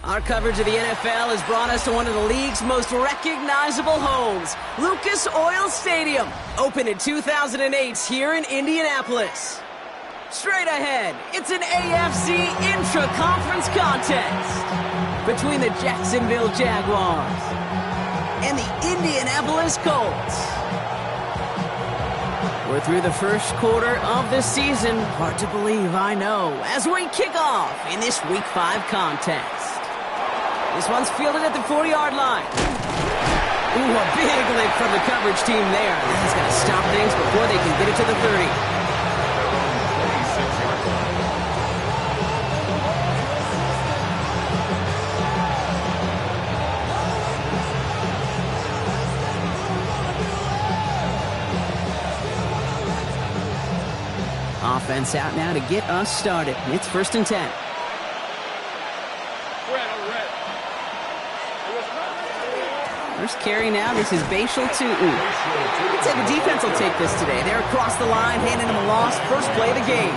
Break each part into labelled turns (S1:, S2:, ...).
S1: Our coverage of the NFL has brought us to one of the league's most recognizable homes, Lucas Oil Stadium, opened in 2008 here in Indianapolis. Straight ahead, it's an AFC intra-conference contest between the Jacksonville Jaguars and the Indianapolis Colts. We're through the first quarter of the season. Hard to believe, I know, as we kick off in this Week 5 contest. This one's fielded at the 40-yard line. Ooh, a big lick from the coverage team there. He's going to stop things before they can get it to the 30. Offense out now to get us started. It's 1st and 10. First carry now, this is Bashal Tutin. I'd say the defense will take this today. They're across the line, handing him a loss. First play of the game.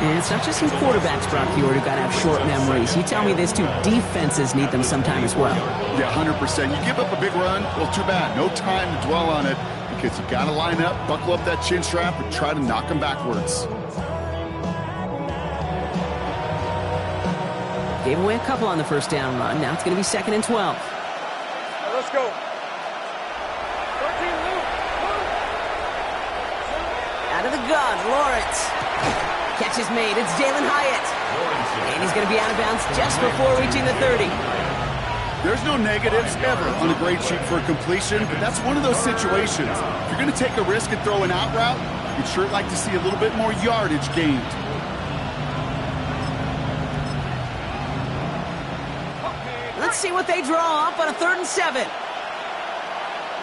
S1: And it's not just some quarterbacks, Brock Huard, who got to have short memories. You tell me this too, defenses need them sometime as well.
S2: Yeah, 100%. You give up a big run, well, too bad. No time to dwell on it because you got to line up, buckle up that chin strap, and try to knock them backwards.
S1: Gave away a couple on the first down run. Now it's going to be 2nd and 12.
S3: Let's go.
S1: Out of the gun, Lawrence. Catch is made. It's Jalen Hyatt. And he's going to be out of bounds just before reaching the 30.
S2: There's no negatives ever on a grade sheet for a completion, but that's one of those situations. If you're going to take a risk and throw an out route, you'd sure like to see a little bit more yardage gained.
S1: Let's see what they draw up on a 3rd and 7.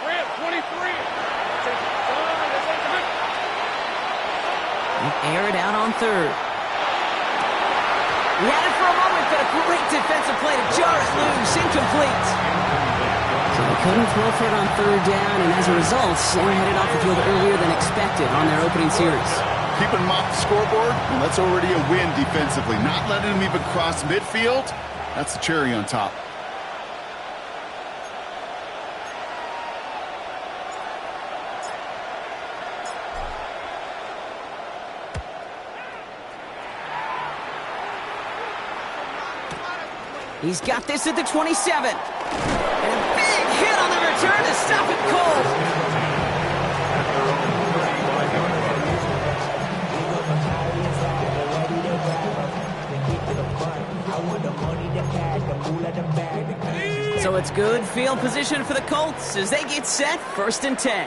S3: We're at 23.
S1: Air it out on 3rd. He had it for a moment, but a great defensive play to jar it loose, incomplete. So they couldn't throw for it on 3rd down, and as a result, they were headed off the field earlier than expected on their opening series.
S2: Keeping them off the scoreboard, well, that's already a win defensively. Not letting them even cross midfield, that's the cherry on top.
S1: He's got this at the 27. And a big hit on the return to stop it cold. So it's good field position for the Colts as they get set, 1st and 10.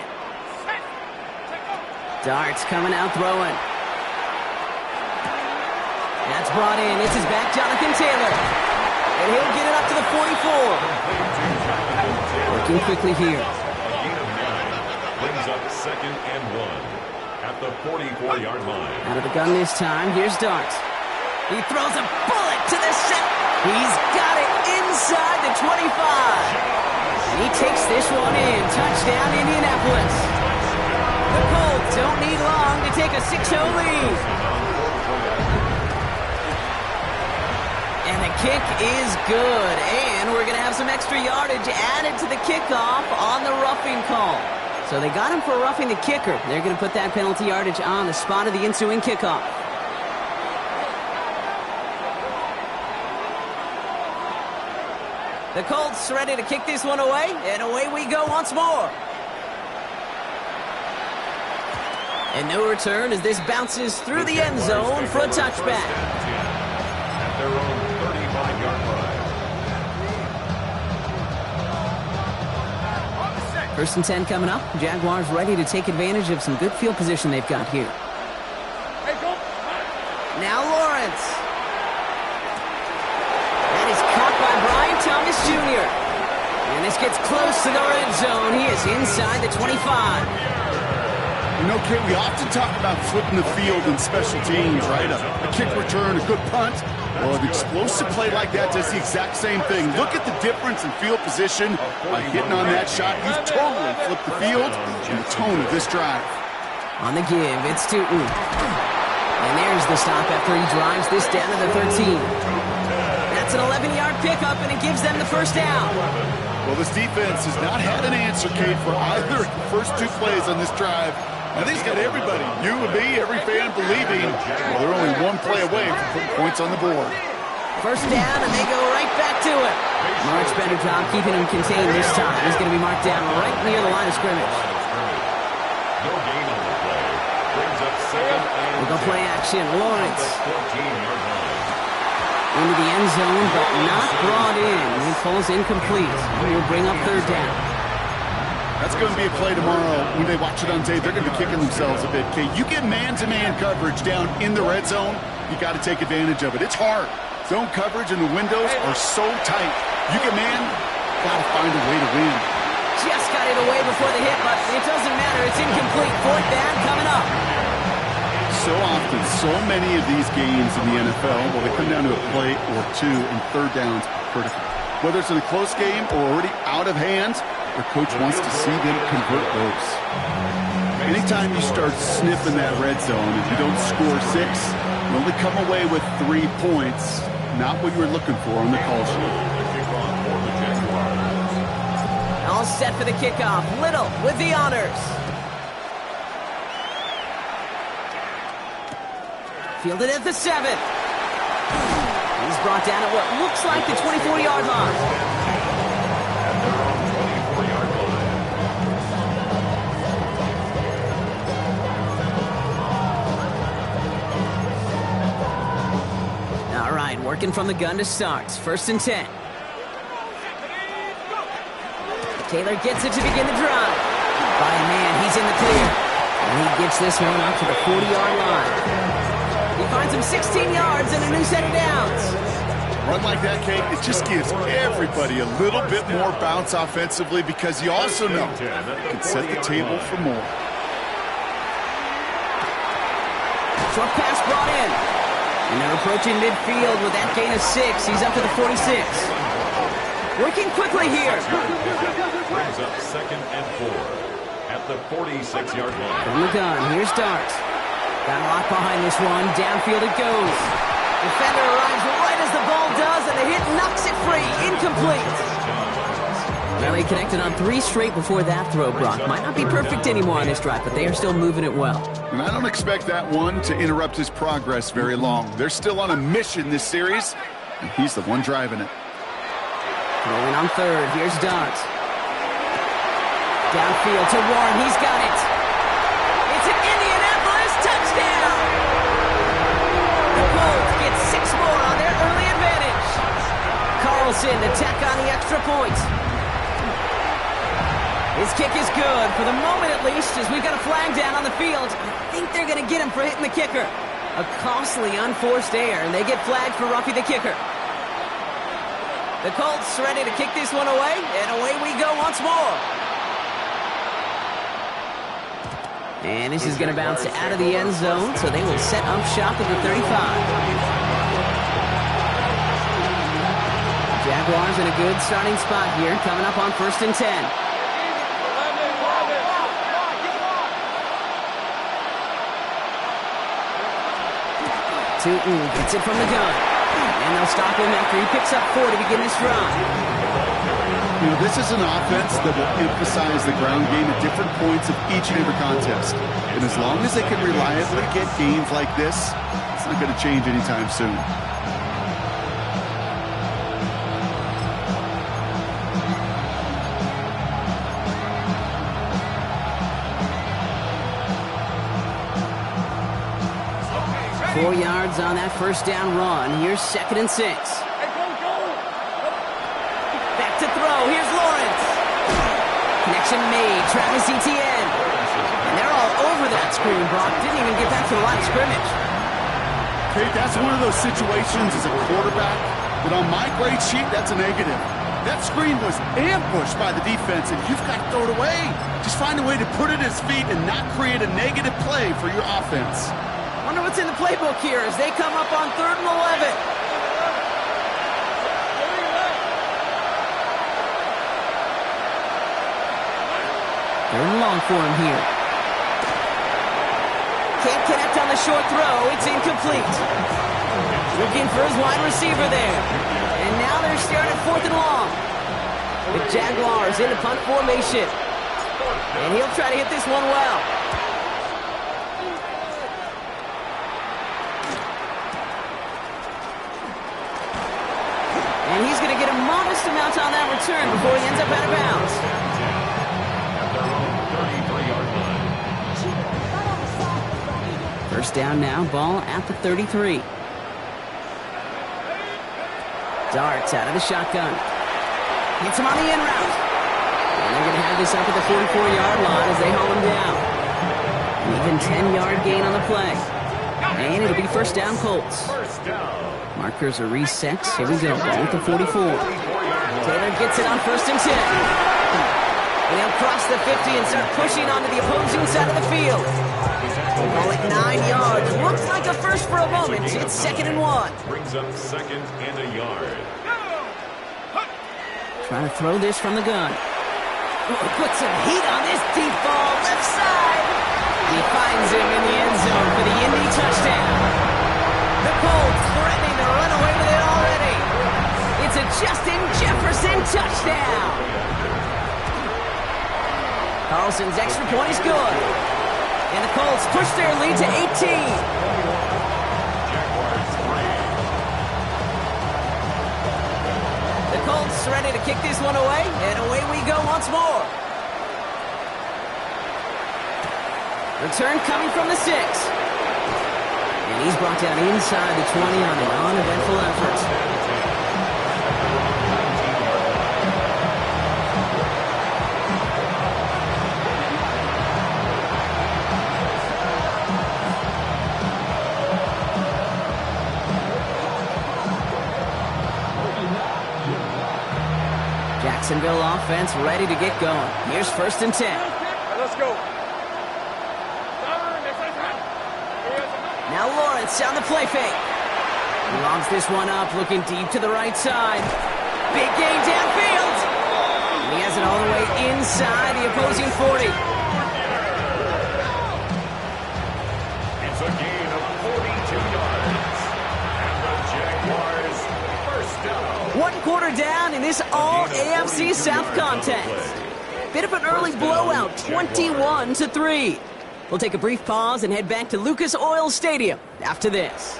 S1: Darts coming out throwing. That's brought in. It's his back, Jonathan Taylor. And he'll get it up to the 44. Working quickly here.
S4: Brings up 2nd and 1 at the 44-yard line.
S1: Out of the gun this time. Here's Dart. He throws a bullet to the set. He's got it inside the 25. And he takes this one in. Touchdown, Indianapolis. The Colts don't need long to take a 6-0 lead. And the kick is good, and we're going to have some extra yardage added to the kickoff on the roughing call. So they got him for roughing the kicker. They're going to put that penalty yardage on the spot of the ensuing kickoff. The Colts ready to kick this one away, and away we go once more. And no return as this bounces through the end zone for a touchback.
S4: At their own 35-yard line.
S1: 1st and 10 coming up. Jaguars ready to take advantage of some good field position they've got here. Now Lawrence. That is caught by Brian Thomas Jr. And this gets close to the red zone. He is inside the 25.
S2: You know, Kate, we often talk about flipping the field in special teams, right? A kick return, a good punt. Well, an explosive play like that does the exact same thing. Look at the difference in field position. By hitting on that shot, you've totally flipped the field and the tone of this drive.
S1: On the give, it's Tootin. And there's the stop after he drives this down to the 13. That's an 11-yard pickup, and it gives them the first down.
S2: Well, this defense has not had an answer, Kate, for either of the first two plays on this drive. I think he's got everybody, you and me, every fan believing, well, they're only one play away from putting points on the board.
S1: First down, and they go right back to it. Much better job keeping him contained this time. He's going to be marked down right near the line of scrimmage.
S4: No gain on the play. Brings up second and
S1: We'll go play action. Lawrence
S4: 14-yard line.
S1: into the end zone, but not brought in. It falls incomplete. We'll bring up third down.
S2: That's going to be a play tomorrow. When they watch it on tape, they're going to be kicking themselves a bit, Kate. You get man-to-man coverage down in the red zone, you got to take advantage of it. It's hard. Zone coverage and the windows are so tight. You get man, got to find a way to win.
S1: Just got it away before the hit, but it doesn't matter. It's incomplete. Fourth down coming up.
S2: So often, so many of these games in the NFL, well, they come down to a play or two, and third downs are critical. Whether it's in a close game or already out of hand, their coach wants to see them convert those. Anytime you start sniffing that red zone, if you don't score 6, you only come away with 3 points. Not what you were looking for on the call sheet.
S1: All set for the kickoff. Little with the honors. Fielded at the 7. He's brought down at what looks like the 24-yard line. All right, working from the gun to start. First and 10. Taylor gets it to begin the drive. By a man, he's in the clear. And he gets this one up to the 40-yard line. He finds him 16 yards and a new set of downs.
S2: Run like that, Kate, it just gives everybody a little bit more bounce offensively because you also know it can set the table for more.
S1: Short pass brought in. And they're approaching midfield with that gain of 6. He's up to the 46. Working quickly here.
S4: Brings up second and 4 at the 46-yard line.
S1: From the gun, here's Dart. Got locked behind this one. Downfield it goes. Defender arrives right as the ball does, and the hit knocks it free. Incomplete. Well, he connected on 3 straight before that throw, Brock. Might not be perfect anymore on this drive, but they are still moving it well.
S2: And I don't expect that one to interrupt his progress very long. They're still on a mission this series, and he's the one driving it.
S1: Rolling on third. Here's Dart. Downfield to Warren. He's got it. It's an Indianapolis touchdown. The Colts get 6 more on their early advantage. Carlson to tack on the extra point. His kick is good, for the moment at least, as we've got a flag down on the field. I think they're going to get him for hitting the kicker. A costly unforced error, and they get flagged for roughing the kicker. The Colts ready to kick this one away, and away we go once more. And this is going to bounce out of the end zone, so they will set up shop at the 35. Jaguars in a good starting spot here, coming up on first and 10. Tootin gets it from the gun. And they'll stop him after he picks up 4 to begin this drive.
S2: You know, this is an offense that will emphasize the ground game at different points of each and every contest. And as long as they can reliably get gains like this, it's not going to change anytime soon.
S1: Four yards on that first down run. Here's second and 6. Back to throw. Here's Lawrence. Connection made. Travis Etienne. And they're all over that screen, Brock. Didn't even get back to the line of scrimmage.
S2: Okay, that's one of those situations as a quarterback that on my grade sheet, that's a negative. That screen was ambushed by the defense, and you've got to throw it away. Just find a way to put it at his feet and not create a negative play for your offense.
S1: Wonder what's in the playbook here as they come up on 3rd and 11. Third and long for him here. Can't connect on the short throw. It's incomplete. Looking for his wide receiver there. And now they're staring at 4th and long. The Jaguars in the punt formation. And he'll try to hit this one well. And he's going to get a modest amount on that return before he ends up out of bounds.
S4: At their own 33-yard line.
S1: First down now, ball at the 33. Darts out of the shotgun. Hits him on the in route. And they're going to have this up at the 44-yard line as they haul him down. An even 10-yard gain on the play. And it'll be first down Colts.
S4: First down.
S1: Markers are reset. Here we go. Ball at the 44. Taylor gets it on 1st and 10. And they'll cross the 50 and start pushing onto the opposing side of the field. Call it 9 yards. Looks like a first for a moment. It's 2nd and 1.
S4: Brings up 2nd and a yard.
S1: Trying to throw this from the gun. Put some heat on this deep ball. Left side. He finds him in the end zone for the Indy touchdown. The Colts threatening to run away with it already. It's a Justin Jefferson touchdown. Carlson's extra point is good. And the Colts push their lead to 18. The Colts ready to kick this one away, and away we go once more. Return coming from the 6. And he's brought down inside the 20 on an uneventful effort. Jacksonville offense ready to get going. Here's 1st and 10.
S3: Let's go.
S1: Now Lawrence on the play fake. He lobs this one up, looking deep to the right side. Big gain downfield. And he has it all the way inside the opposing 40.
S4: It's a gain of 42 yards. And the Jaguars first down.
S1: 1 quarter down in this all-AFC South contest. Bit of an early blowout, 21-3. We'll take a brief pause and head back to Lucas Oil Stadium after this.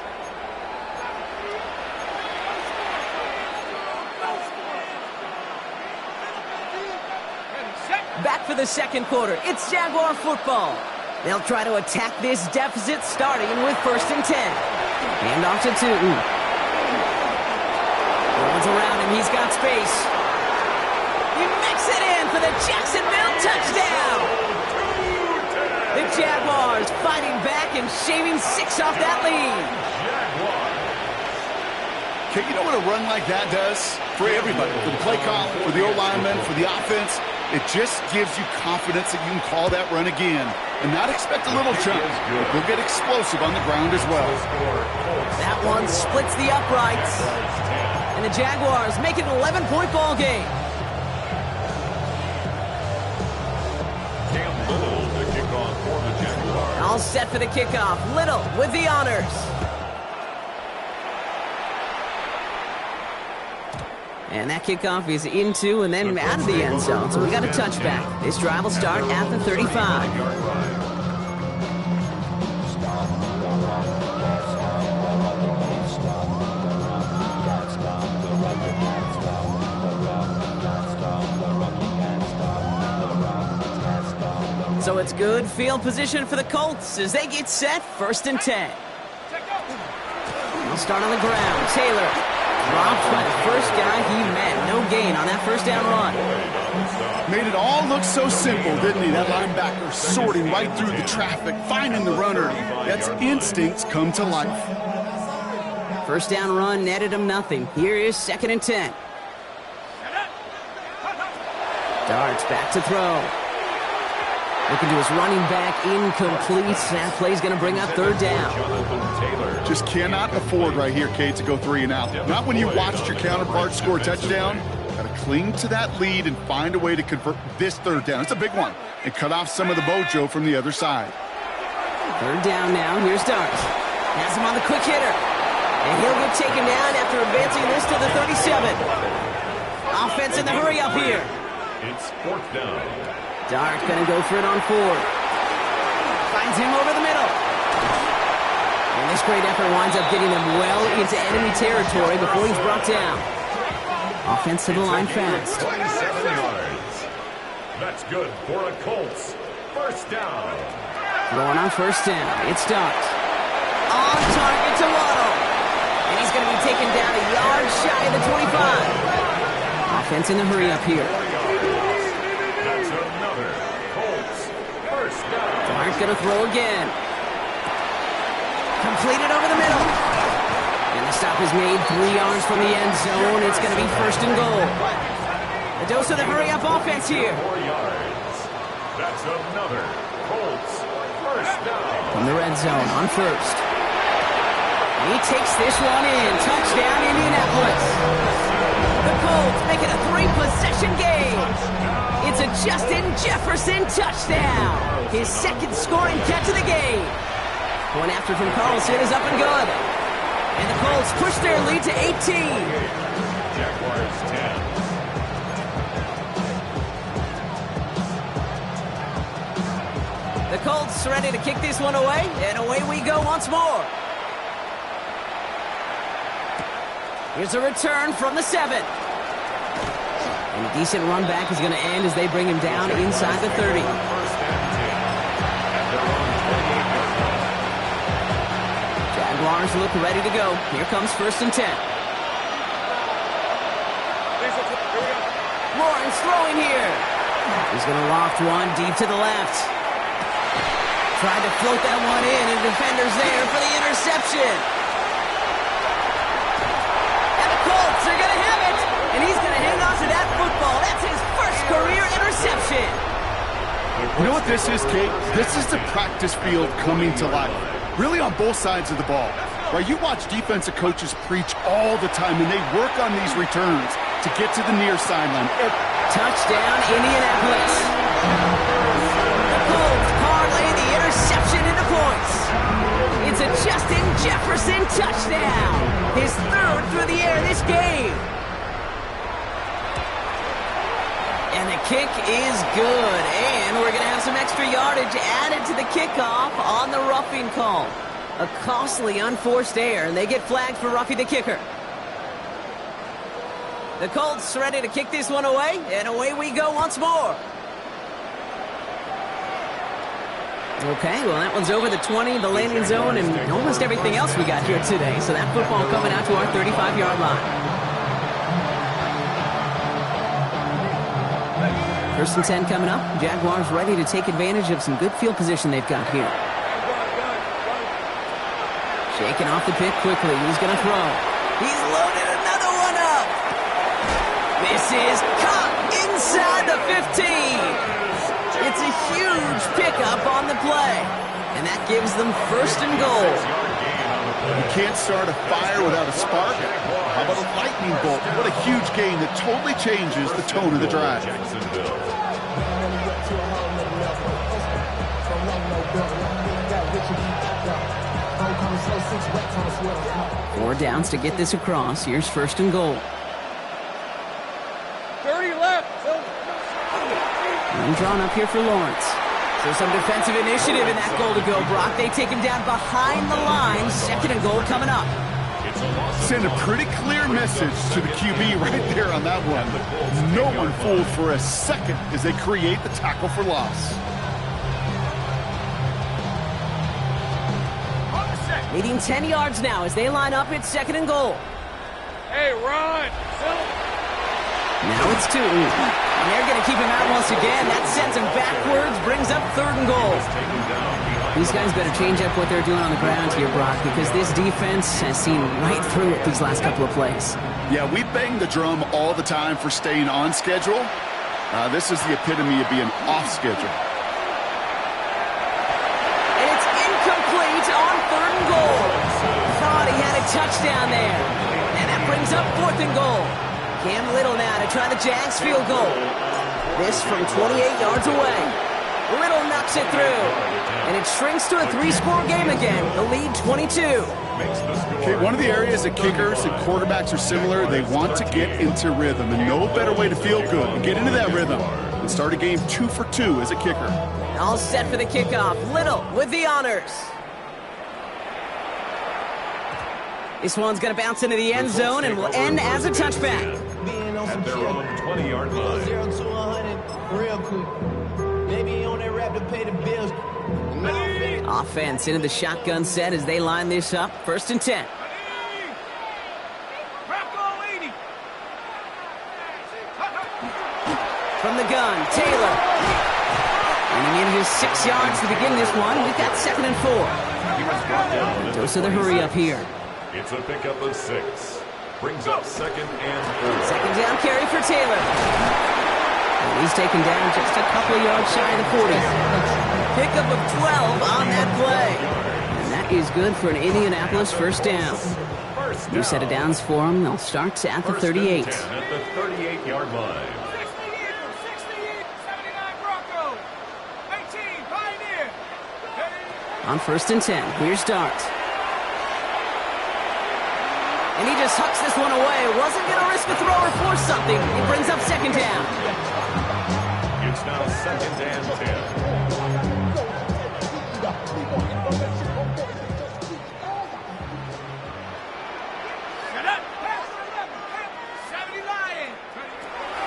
S1: Back for the 2nd quarter. It's Jaguar football. They'll try to attack this deficit starting with 1st and 10. Hand off to Tootin. Rolls around him. He's got space. He mix it in for the Jacksonville touchdown. The Jaguars fighting back and shaving 6 off that lead.
S2: Okay, you know what a run like that does for everybody? For the play call, for the O-lineman, for the offense. It just gives you confidence that you can call that run again and not expect a little chunk. We'll get explosive on the ground as well.
S1: That one splits the uprights. And the Jaguars make it an 11-point ball game. All set for the kickoff. Little with the honors. And that kickoff is into and then out of the end zone. So we got a touchback. This drive will start at the 35. So it's good field position for the Colts as they get set, 1st and 10. They'll start on the ground. Taylor dropped by the first guy he met. No gain on that first down run.
S2: Made it all look so simple, didn't he? That linebacker sorting right through the traffic, finding the runner. That's instincts come to life.
S1: First down run netted him nothing. Here is 2nd and 10. Darts back to throw. Looking to his running back, incomplete. That play's going to bring up third down.
S2: Just cannot afford right here, Kate, to go 3 and out. Not when you watched your counterpart score a touchdown. Got to cling to that lead and find a way to convert this third down. It's a big one. And cut off some of the mojo from the other side.
S1: Third down now. Here's Darts. Has him on the quick hitter. And he'll get taken down after advancing this to the 37. Offense in the hurry up here.
S4: It's fourth down.
S1: Dart going to go for it on 4. Finds him over the middle. And this great effort winds up getting them well into enemy territory before he's brought down. Offense to the line fast.
S4: 27 yards. That's good for a Colts. First down.
S1: Throwing on first down. It's Dart. On target to Waddle. And he's going to be taken down a yard shy of the 25. Offense in the hurry up here.
S4: That's another Colts first down.
S1: Dart going to throw again. Completed over the middle. And the stop is made 3 yards from the end zone. It's going to be first and goal. A dose of the hurry up offense here.
S4: 4 yards. That's another Colts first down.
S1: From the red zone on first. He takes this one in. Touchdown, Indianapolis. The Colts make it a 3-possession game. It's a Justin Jefferson touchdown. His second scoring catch of the game. One after from Carlson is up and good. And the Colts push their lead to 18.
S4: Jaguars 10.
S1: The Colts ready to kick this one away, and away we go once more. Here's a return from the 7. And a decent run back is going to end as they bring him down inside the 30. Jaguars look ready to go. Here comes first and 10. Lawrence throwing here. He's going to loft one deep to the left. Tried to float that one in, and the defender's there for the interception. And the Colts are going to have it, and he's going to hang on to that football. That's his first career interception.
S2: You know what this is, Kate? This is the practice field coming to life. Really on both sides of the ball. Right? You watch defensive coaches preach all the time, and they work on these returns to get to the near sideline.
S1: Touchdown, Indianapolis. The Colts parlay the interception into points. It's a Justin Jefferson touchdown. His third through the air this game. And the kick is good. And we're going to have some extra yardage added to the kickoff on the roughing call. A costly unforced error, and they get flagged for roughing the kicker. The Colts ready to kick this one away, and away we go once more. Okay, well, that one's over the 20, the landing zone, and almost everything else we got here today. So that football coming out to our 35-yard line. First and 10 coming up. Jaguars ready to take advantage of some good field position they've got here. Shaking off the pick quickly. He's going to throw. He's loaded another one up. This is caught inside the 15. It's a huge pickup on the play. And that gives them first and goal.
S2: You can't start a fire without a spark. How about a lightning bolt? What a huge game that totally changes the tone of the drive.
S1: Four downs to get this across. Here's first and goal.
S3: 30 left.
S1: And drawn up here for Lawrence. So some defensive initiative in that goal to go, Brock. They take him down behind the line. Second and goal coming up.
S2: Send a pretty clear message to the QB right there on that one. No one fooled for a second as they create the tackle for loss.
S1: Leading 10 yards now as they line up at second and goal.
S3: Hey, Ron.
S1: Now it's 2. And they're going to keep him out once again. That sends him backwards, brings up third and goal. These guys better change up what they're doing on the ground here, Brock, because this defense has seen right through it these last couple of plays.
S2: Yeah, we bang the drum all the time for staying on schedule. This is the epitome of being off schedule.
S1: And it's incomplete on 3rd and goal. Thought he had a touchdown there. And that brings up 4th and goal. Cam Little now to try the Jags field goal. This from 28 yards away. Little knocks it through. And it shrinks to a 3-score game again. The lead 22.
S2: Okay, one of the areas that kickers and quarterbacks are similar, they want to get into rhythm. And no better way to feel good and get into that rhythm than start a game 2 for 2 as a kicker.
S1: All set for the kickoff. Little with the honors. This one's going to bounce into the end zone and will end as a touchback.
S4: At their own 20-yard line.
S5: 0 to 100 real quick. Maybe on that rap to pay the bills.
S1: Offense into the shotgun set as they line this up. 1st and 10. From the gun, Taylor. Running in his 6 yards to begin this one. We've got 2nd and 4. Dose of the hurry up here.
S4: It's a pickup of 6. Brings up 2nd and 4.
S1: 2nd down carry for Taylor. And he's taken down just a couple of yards shy of the 40. Pickup of 12 on that play. And that is good for an Indianapolis 1st down. New set of downs for them. They'll start at the 38.
S4: At the 38-yard line.
S1: On 1st and 10, here's Dart. And he just hucks this one away. Wasn't going to risk a throw or force something. He brings up 2nd down.
S4: It's now 2nd and 10.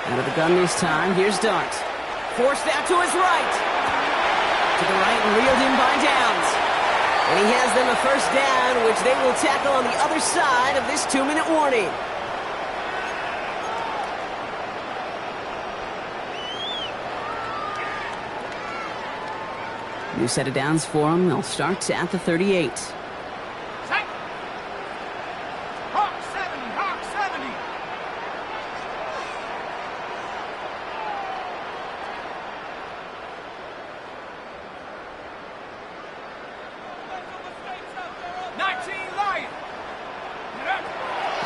S1: Out of the gun this time, here's Dart. Forced out to his right. To the right and reeled in by Downs. And he has them a 1st down, which they will tackle on the other side of this 2-minute warning. New set of downs for them. They'll start at the 38.
S3: Hawk 70, Hawk 70.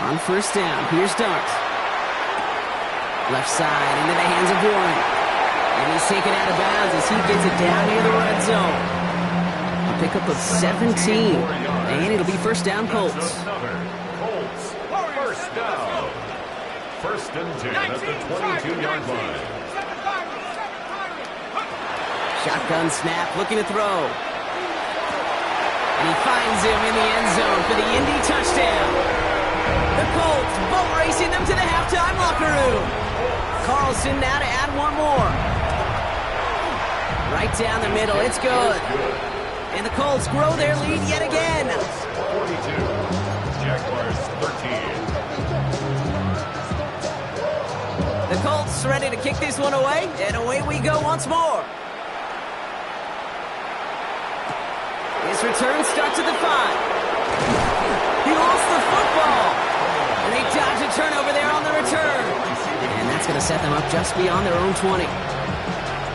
S1: On 1st down, here's Dart. Left side into the hands of Warren. And he's taken out of bounds as he gets it down near the red zone. A pickup of 17. And it'll be 1st down, Colts.
S4: Colts, 1st down. 1st and 10 at the 22-yard line.
S1: Shotgun snap, looking to throw. And he finds him in the end zone for the Indy touchdown. The Colts boat racing them to the halftime locker room. Carlson now to add one more. Right down the middle, it's good. And the Colts grow their lead yet again.
S4: 42, Jaguars 13.
S1: The Colts ready to kick this one away, and away we go once more. His return starts at the 5. He lost the football. And they dodge a turnover there on the return. And that's going to set them up just beyond their own 20.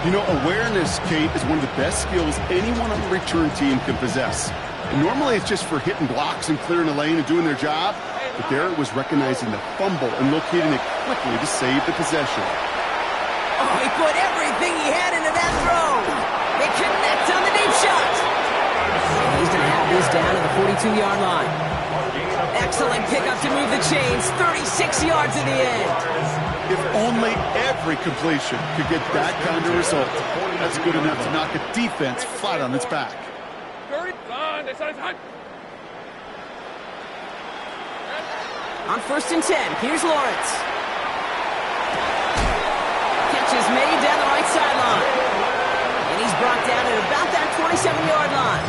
S2: You know, awareness, Kate, is one of the best skills anyone on the return team can possess. And normally it's just for hitting blocks and clearing a lane and doing their job. But there it was recognizing the fumble and locating it quickly to save the possession.
S1: Oh, he put everything he had into that throw. They connect on the deep shot. He's going to have this down to the 42-yard line. Excellent pickup to move the chains. 36 yards in the end.
S2: If only every completion could get that kind of result. That's good enough to knock a defense flat on its back.
S1: On 1st and 10, here's Lawrence. Catch is made down the right sideline. And he's brought down at about that 27-yard line.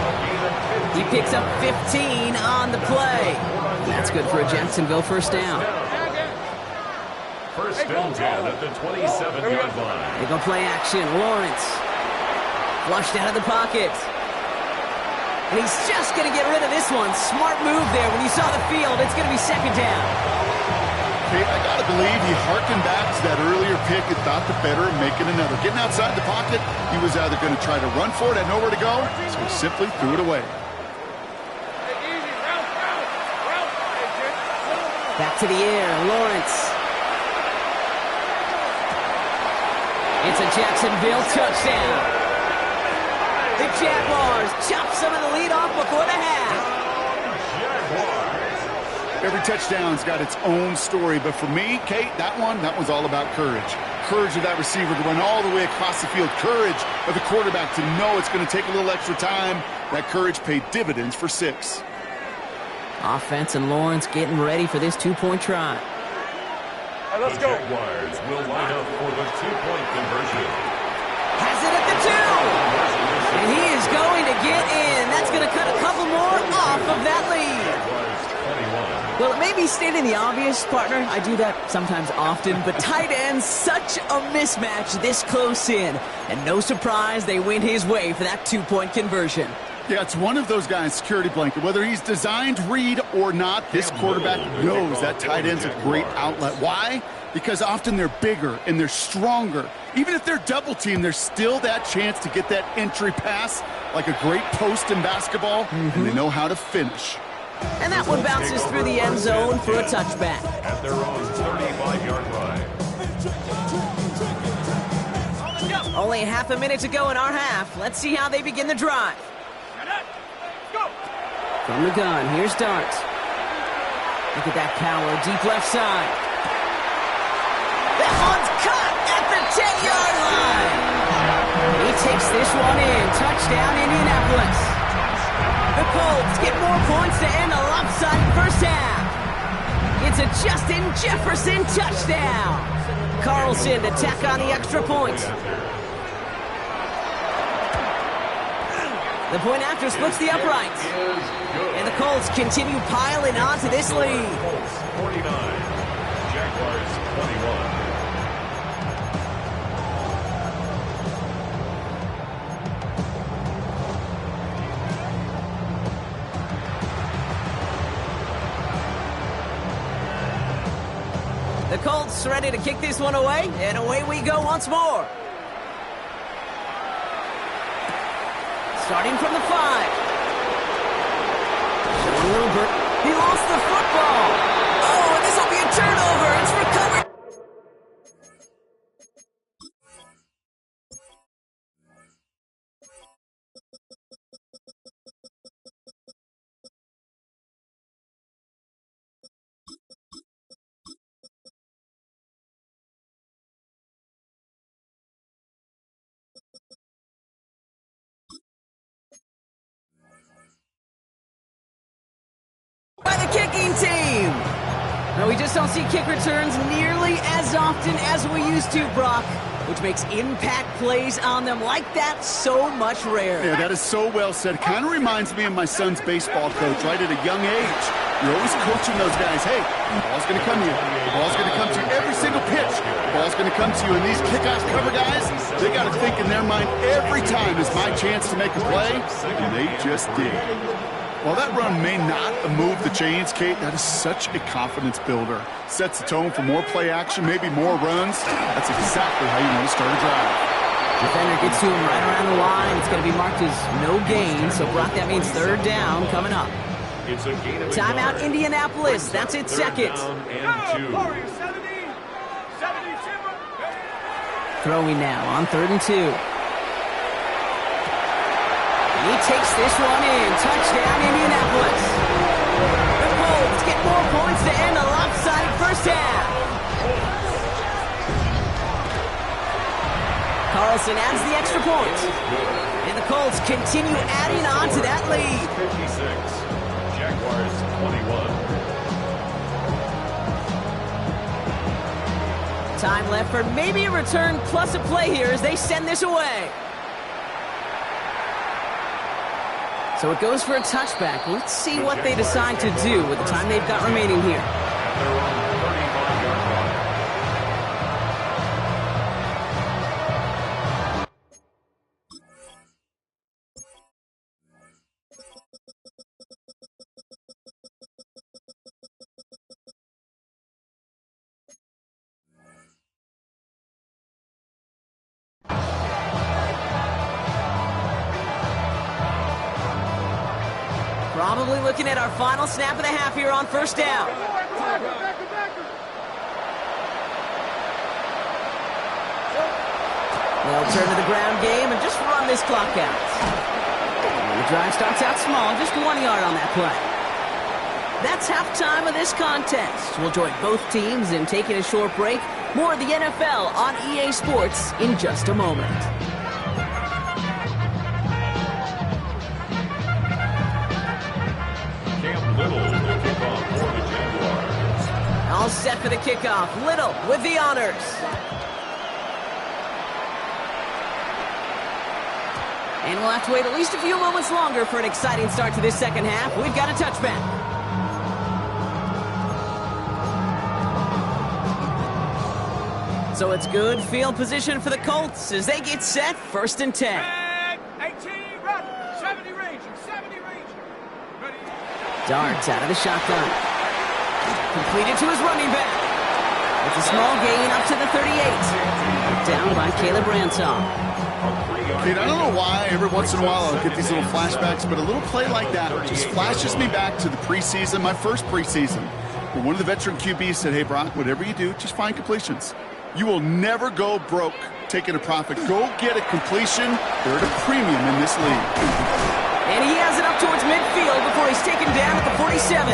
S1: He picks up 15 on the play. And that's good for a Jacksonville 1st down.
S4: 1st and 10 at the 27-yard line.
S1: They go play action. Lawrence flushed out of the pocket. And he's just going to get rid of this one. Smart move there. When you saw the field, it's going to be 2nd down.
S2: Kate, I got to believe he harkened back to that earlier pick and thought the better of making another. Getting outside the pocket, he was either going to try to run for it, had nowhere to go, so he simply threw it away.
S1: Back to the air, Lawrence. It's a Jacksonville touchdown. The Jaguars chop some of the lead off before the half.
S2: Every touchdown's got its own story, but for me, Kate, that one's all about courage. Courage of that receiver to run all the way across the field. Courage of the quarterback to know it's going to take a little extra time. That courage paid dividends for 6.
S1: Offense and Lawrence getting ready for this two-point try.
S4: Let's go. The Jaguars will line up for the two-point conversion.
S1: Has it at the 2. And he is going to get in. That's going to cut a couple more off of that lead. Well, it may be stating the obvious, partner. I do that sometimes often, but tight ends, such a mismatch this close in. And no surprise, they went his way for that two-point conversion.
S2: Yeah, it's one of those guys, security blanket. Whether he's designed read or not, this quarterback knows that tight end's a great outlet. Why? Because often they're bigger and they're stronger. Even if they're double-teamed, there's still that chance to get that entry pass, like a great post in basketball, and they know how to finish.
S1: And that one bounces through the end zone for a touchback.
S4: At their own 35-yard line.
S1: Only half a minute to go in our half. Let's see how they begin the drive. From the gun, here's Dart. Look at that power, deep left side. That one's cut at the 10-yard line. He takes this one in. Touchdown, Indianapolis. The Colts get more points to end a lopsided first half. It's a Justin Jefferson touchdown. Carlson to tack on the extra point. The point after splits the uprights. And the Colts continue piling on to this lead.
S4: Colts 49, Jaguars 21.
S1: The Colts ready to kick this one away, and away we go once more. Starting from the 5. Wilbur, he lost the football. Oh, and this will be a turnover. It's recovered. By the kicking team. Now, we just don't see kick returns nearly as often as we used to, Brock, which makes impact plays on them like that so much rarer.
S2: Yeah, that is so well said. It kind of reminds me of my son's baseball coach, right, at a young age. You're always coaching those guys. Hey, the ball's going to come to you. The ball's going to come to you every single pitch. The ball's going to come to you. And these kickoff cover guys, they got to think in their mind every time is my chance to make a play, and they just did. While that run may not move the chains, Kate, that is such a confidence builder. Sets the tone for more play action, maybe more runs. That's exactly how you want to start a drive.
S1: Defender gets to him right around the line. It's going to be marked as no gain. So, Brock, that means third down coming up.
S4: It's a gain of
S1: Timeout, Indianapolis. That's its second. Throwing now on 3rd and 2. He takes this one in. Touchdown, Indianapolis. The Colts get more points to end a lopsided first half. Carlson adds the extra point. And the Colts continue adding on to that lead.
S4: 56, Jaguars 21.
S1: Time left for maybe a return plus a play here as they send this away. So it goes for a touchback. Let's see what they decide to do with the time they've got remaining here. Probably looking at our final snap of the half here on first down. They'll turn to the ground game and just run this clock out. And the drive starts out small, just 1 yard on that play. That's halftime of this contest. We'll join both teams in taking a short break. More of the NFL on EA Sports in just a moment.
S4: Cam Little will kick off for the Jaguars.
S1: All set for the kickoff. Little with the honors. And we'll have to wait at least a few moments longer for an exciting start to this second half. We've got a touchback. So it's good field position for the Colts as they get set, 1st and 10.
S3: 18, run. 70 range, 70 range. Ready.
S1: Darts out of the shotgun. Completed to his running back. It's a small gain up to the 38. Down by Caleb Ransom.
S2: Kate, I don't know why every once in a while I'll get these little flashbacks, but a little play like that just flashes me back to the preseason, my first preseason, where one of the veteran QBs said, hey, Brock, whatever you do, just find completions. You will never go broke taking a profit. Go get a completion. They're at a premium in this league.
S1: And he has it up towards midfield before he's taken down at the 47.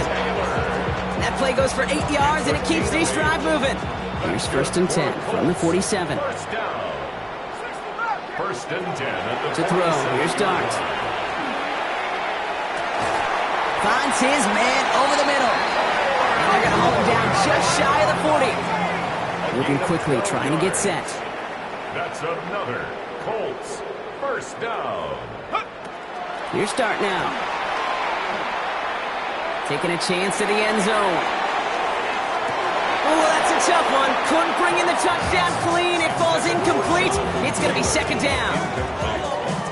S1: That play goes for 8 yards, and it keeps this drive moving. Here's 1st and 10 from the 47.
S4: First down. 1st and 10 at the
S1: To throw, here's Dart. Finds his man over the middle. And they're going to hold him down just shy of the 40. Moving quickly, trying to get set.
S4: That's another Colts 1st down.
S1: Here's Dart now. Taking a chance at the end zone. Oh, that's a tough one. Couldn't bring in the touchdown clean. It falls incomplete. It's going to be 2nd down.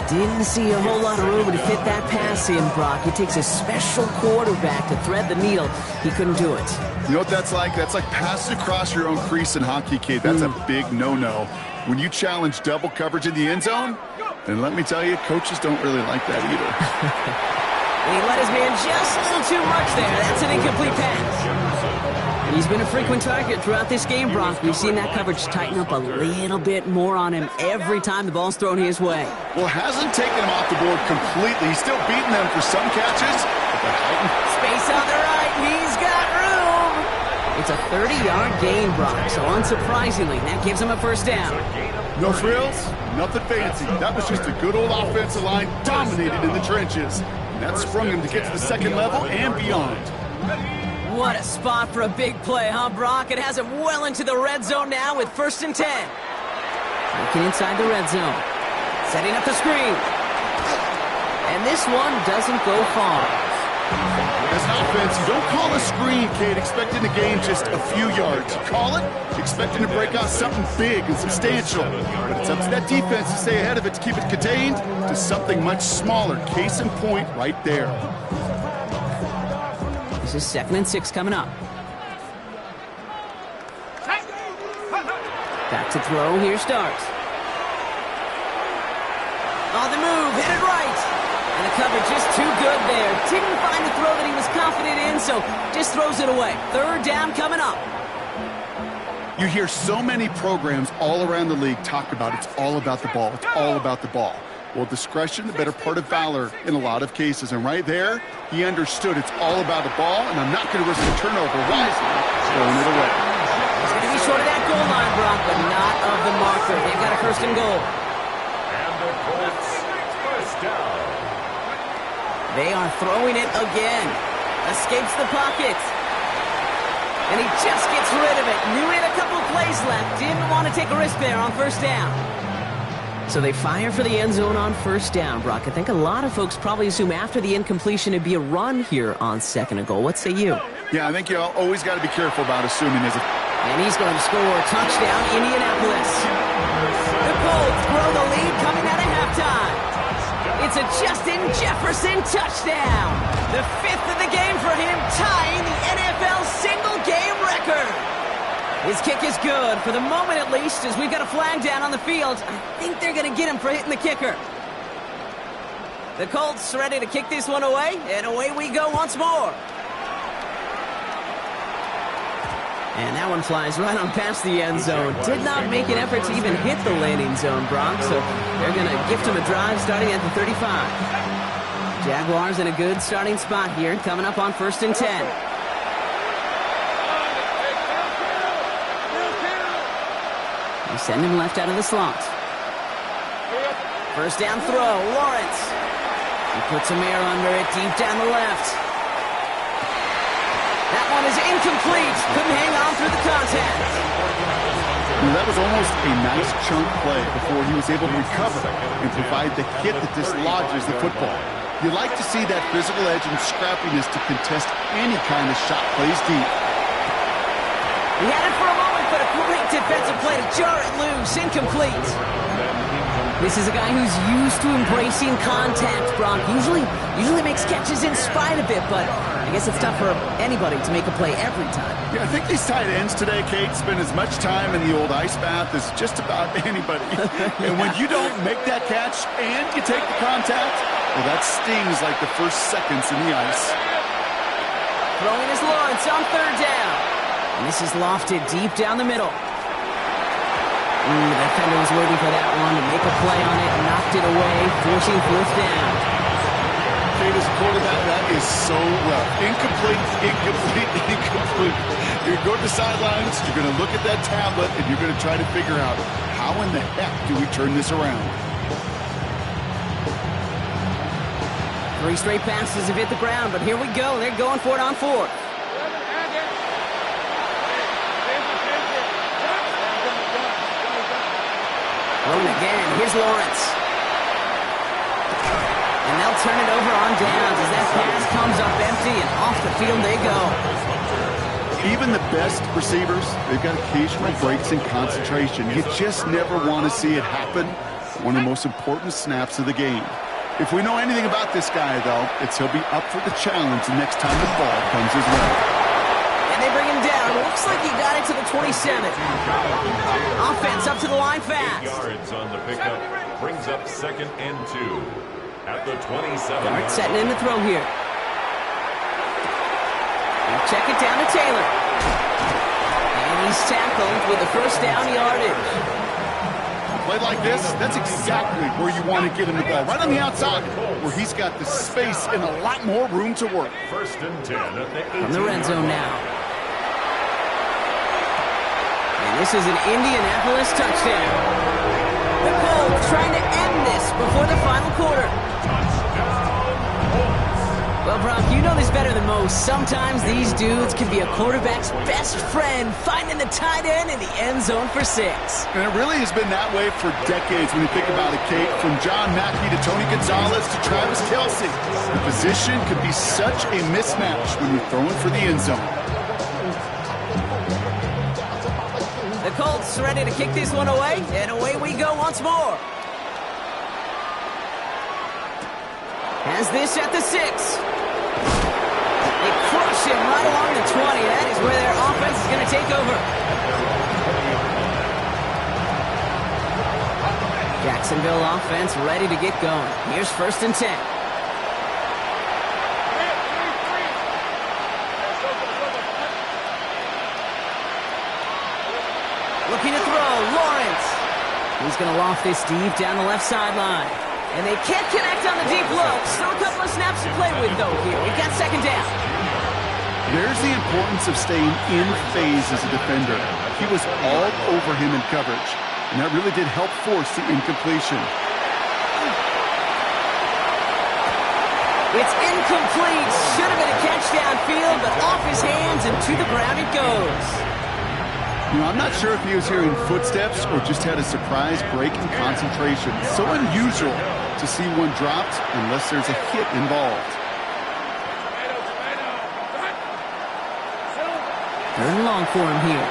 S1: Didn't see a whole lot of room to fit that pass in, Brock. It takes a special quarterback to thread the needle. He couldn't do it.
S2: You know what that's like? That's like passing across your own crease in hockey, Kate. That's a big no-no. When you challenge double coverage in the end zone, then let me tell you, coaches don't really like that either.
S1: And he let his man just a little too much there. That's an incomplete pass. He's been a frequent target throughout this game, Brock. We've seen that coverage tighten up a little bit more on him every time the ball's thrown his way.
S2: Well, hasn't taken him off the board completely. He's still beating them for some catches.
S1: Space on the right. He's got room. It's a 30-yard gain, Brock. So unsurprisingly, that gives him a 1st down.
S2: No frills, nothing fancy. That was just a good old offensive line dominated in the trenches. And that sprung him to get to the 2nd level and beyond.
S1: What a spot for a big play, huh, Brock? It has him well into the red zone now with 1st and 10. Looking inside the red zone. Setting up the screen. And this one doesn't go far.
S2: As an offense, you don't call a screen, Kate, expecting to gain just a few yards. You call it expecting to break out something big and substantial. But it's up to that defense to stay ahead of it, to keep it contained to something much smaller. Case in point right there.
S1: This is 2nd and 6 coming up. Back to throw. Here starts. On the move, hit it right. And the coverage just too good there. Didn't find the throw that he was confident in, so just throws it away. 3rd down coming up.
S2: You hear so many programs all around the league talk about it's all about the ball. It's all about the ball. Well, discretion, the better part of valor in a lot of cases. And right there, he understood it's all about the ball, and I'm not going to risk a turnover wisely, throwing it away.
S1: He's going to be short of that goal line, Brock, but not of the marker. They've got a 1st and goal.
S4: And the Colts 1st down.
S1: They are throwing it again. Escapes the pocket. And he just gets rid of it. Knew he had a couple of plays left. Didn't want to take a risk there on 1st down. So they fire for the end zone on 1st down, Brock. I think a lot of folks probably assume after the incompletion it'd be a run here on 2nd and goal. What say you?
S2: Yeah, I think you always got to be careful about assuming is it.
S1: And he's going to score. Touchdown, Indianapolis. The Colts grow the lead coming out of halftime. It's a Justin Jefferson touchdown. The 5th of the game for him, tying the NFL single-game record. His kick is good, for the moment at least, as we've got a flag down on the field. I think they're going to get him for hitting the kicker. The Colts ready to kick this one away, and away we go once more. And that one flies right on past the end zone. Did not make an effort to even hit the landing zone, Bronx, so they're going to gift him a drive starting at the 35. Jaguars in a good starting spot here, coming up on 1st and 10. They send him left out of the slot. First down throw, Lawrence. He puts some air under it, deep down the left. That one is incomplete. Couldn't hang on through the contact.
S2: That was almost a nice chunk play before he was able to recover and provide the hit that dislodges the football. You like to see that physical edge and scrappiness to contest any kind of shot plays deep.
S1: He had it for a moment, but a great defensive play to jar it loose. Incomplete. This is a guy who's used to embracing contact, Brock. Usually makes catches in spite of it, but I guess it's tough for anybody to make a play every time.
S2: Yeah, I think these tight ends today, Kate, spend as much time in the old ice bath as just about anybody. And when you don't make that catch and you take the contact, well, that stings like the first seconds in the ice.
S1: Throwing is Lawrence on 3rd down. And this is lofted deep down the middle. The defender was waiting for that one to make a play on it, knocked it away, forcing 4th down.
S2: Kate, as a quarterback, that is so rough. Incomplete. You're going to the sidelines, you're going to look at that tablet, and you're going to try to figure out how in the heck do we turn this around.
S1: 3 straight passes have hit the ground, but here we go. They're going for it on 4th. Rolling again. Here's Lawrence. And they'll turn it over on downs as that pass comes up empty, and off the field they go.
S2: Even the best receivers, they've got occasional breaks in concentration. You just never want to see it happen. One of the most important snaps of the game. If we know anything about this guy, though, it's he'll be up for the challenge the next time the ball comes his way.
S1: And they bring him down. Looks like he got it to the 27. Offense up to the line fast.
S4: Yards on the pickup brings up 2nd and 2 at the 27.
S1: Dart setting in the throw here. They'll check it down to Taylor. And he's tackled with the 1st down yardage.
S2: Play like this, that's exactly where you want to get him the ball. Right on the outside, where he's got the space and a lot more room to work.
S4: 1st and 10 at the 18.
S1: From the red zone now. And this is an Indianapolis touchdown. The Colts trying to end this before the final quarter. Well, Brock, you know this better than most. Sometimes these dudes can be a quarterback's best friend, finding the tight end in the end zone for 6.
S2: And it really has been that way for decades when you think about it, Kate. From John Mackey to Tony Gonzalez to Travis Kelce. The position could be such a mismatch when you're throwing for the end zone.
S1: The Colts ready to kick this one away, and away we go once more. Has this at the 6. They crush him right along the 20. That is where their offense is going to take over. Jacksonville offense ready to get going. Here's 1st and 10. Looking to throw, Lawrence. He's going to loft this deep down the left sideline. And they can't connect on the deep look. Still a couple of snaps to play with, though, here. We've got 2nd down.
S2: There's the importance of staying in phase as a defender. He was all over him in coverage, and that really did help force the incompletion.
S1: It's incomplete. Should have been a catch downfield, but off his hands and to the ground it goes.
S2: You know, I'm not sure if he was hearing footsteps or just had a surprise break in concentration. So unusual to see one dropped unless there's a hit involved.
S1: 3rd and long for him here.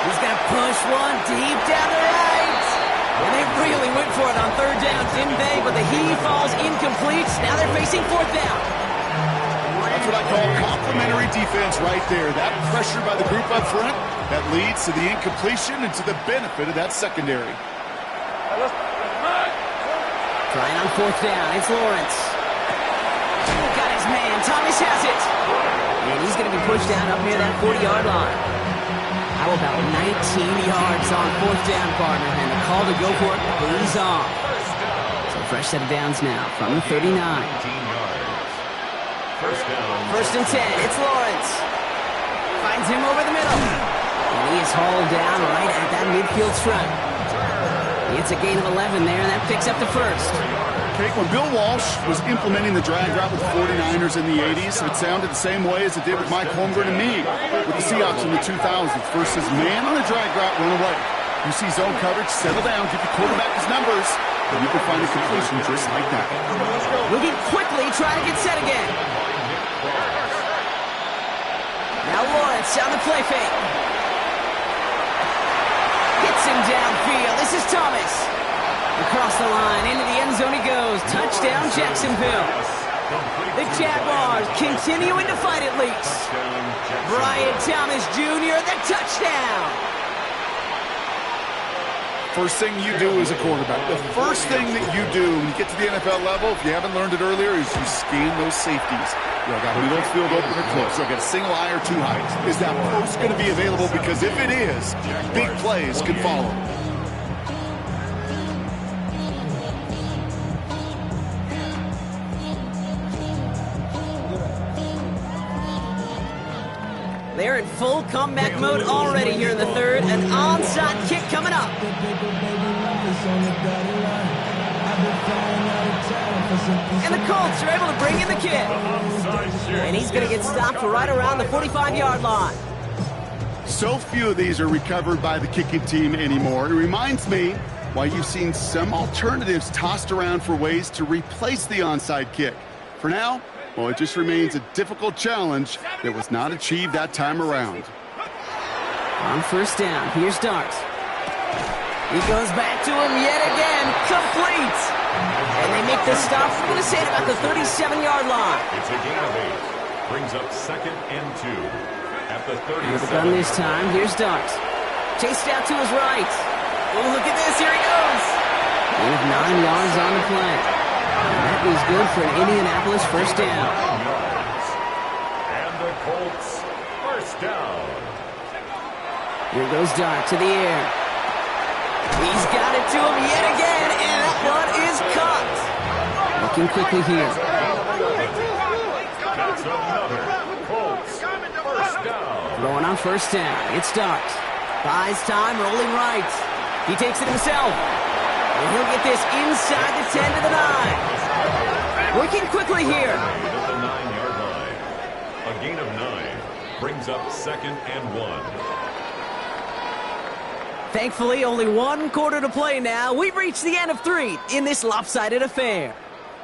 S1: He's going to push one deep down the right. And they really went for it on 3rd down, didn't they? But the heave falls incomplete. Now they're facing 4th down.
S2: That's what I call complimentary defense right there. That pressure by the group up front, that leads to the incompletion and to the benefit of that secondary.
S1: Trying on 4th down. It's Lawrence. Got his man. Thomas has it. And he's going to be pushed down up near that 40-yard line. How about 19 yards on 4th down, partner? And the call to go for it pays off. So fresh set of downs now from the 39.
S4: 19 yards. First down.
S1: 1st and 10. It's Lawrence. Finds him over the middle. And he is hauled down right at that midfield stripe. It's a gain of 11 there, and that picks up the first.
S2: Kate, when Bill Walsh was implementing the drag route with the 49ers in the 80s, it sounded the same way as it did with Mike Holmgren and me with the Seahawks in the 2000s. Versus man on the drag route, run away. You see zone coverage, settle down, give the quarterback his numbers, and you can find a completion just like that.
S1: Looking quickly, trying to get set again. Now Lawrence on the play fake. Hits him downfield. This is Thomas. Across the line, into the end zone he goes. Touchdown, Jacksonville. The Jaguars continuing to fight at least. Brian Thomas Jr., the touchdown.
S2: First thing you do as a quarterback, the first thing that you do when you get to the NFL level, if you haven't learned it earlier, is you scan those safeties. You got middle field open or close. You got a single eye or two highs. Is that post going to be available? Because if it is, big plays can follow.
S1: They're in full comeback mode already here in the third. An onside kick coming up. And the Colts are able to bring in the kick. And he's going to get stopped right around the 45-yard line.
S2: So few of these are recovered by the kicking team anymore. It reminds me why you've seen some alternatives tossed around for ways to replace the onside kick. For now, well, it just remains a difficult challenge that was not achieved that time around.
S1: On 1st down, here's Darts. He goes back to him yet again, complete. And they make the stop, we're going to say it about the 37-yard line.
S4: It's a gain of 8. Brings up 2nd and 2 at the 37.
S1: With the gun this time, here's Darts. Chased out to his right. Oh, look at this, here he goes. With 9 yards on the play. And that is good for an Indianapolis 1st down.
S4: And the Colts 1st down.
S1: Here goes Dart to the air. He's got it to him yet again, and that one is caught. Looking quickly here.
S4: That's another Colts 1st down.
S1: Throwing on 1st down. It's Dart. Buys time, rolling right. He takes it himself. And he'll get this inside the 10 to the 9. Working quickly here.
S4: At the 9-yard line. A gain of 9 brings up 2nd and 1.
S1: Thankfully, only 1 quarter to play now. We've reached the end of 3 in this lopsided affair.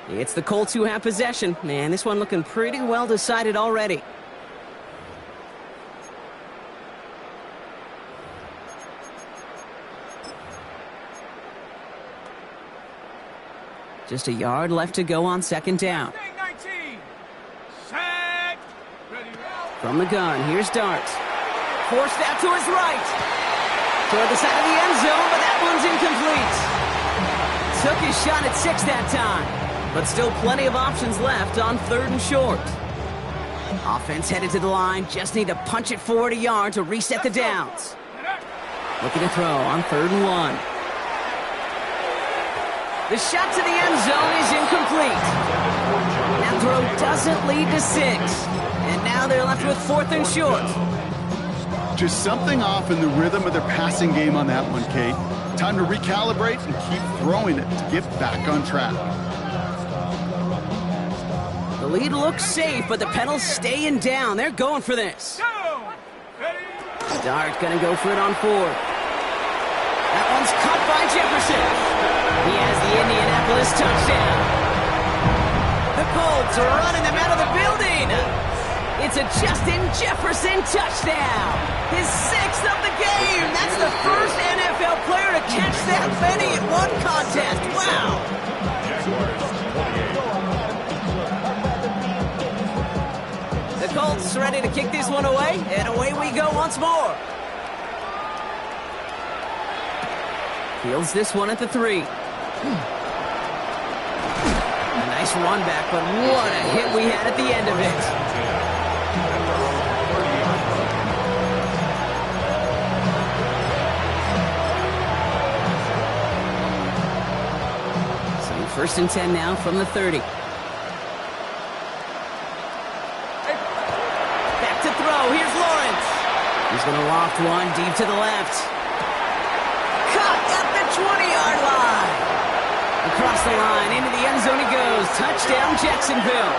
S1: It's the Colts who have possession. Man, this one looking pretty well decided already. Just a yard left to go on 2nd down.
S3: 19. Set. Ready.
S1: From the gun, here's Darts. Forced out to his right. Toward the side of the end zone, but that one's incomplete. Took his shot at 6 that time. But still plenty of options left on 3rd and short. Offense headed to the line. Just need to punch it forward a yard to reset the downs. Looking to throw on 3rd and 1. The shot to the end zone is incomplete. That throw doesn't lead to 6. And now they're left with 4th and short.
S2: Just something off in the rhythm of their passing game on that one, Kate. Time to recalibrate and keep throwing it to get back on track.
S1: The lead looks safe, but the pedals staying down. They're going for this. Dart gonna go for it on 4th. That one's caught by Jefferson. He has the Indianapolis touchdown. The Colts are running them out of the building. It's a Justin Jefferson touchdown. His 6th of the game. That's the first NFL player to catch that many in one contest. Wow. The Colts ready to kick this one away, and away we go once more. Fields this one at the 3. Nice run back, but what a hit we had at the end of it. So first and 10 now from the 30. Back to throw. Here's Lawrence. He's going to loft one deep to the left. Caught at the 20-yard line. Across the line, into the end zone he goes. Touchdown, Jacksonville.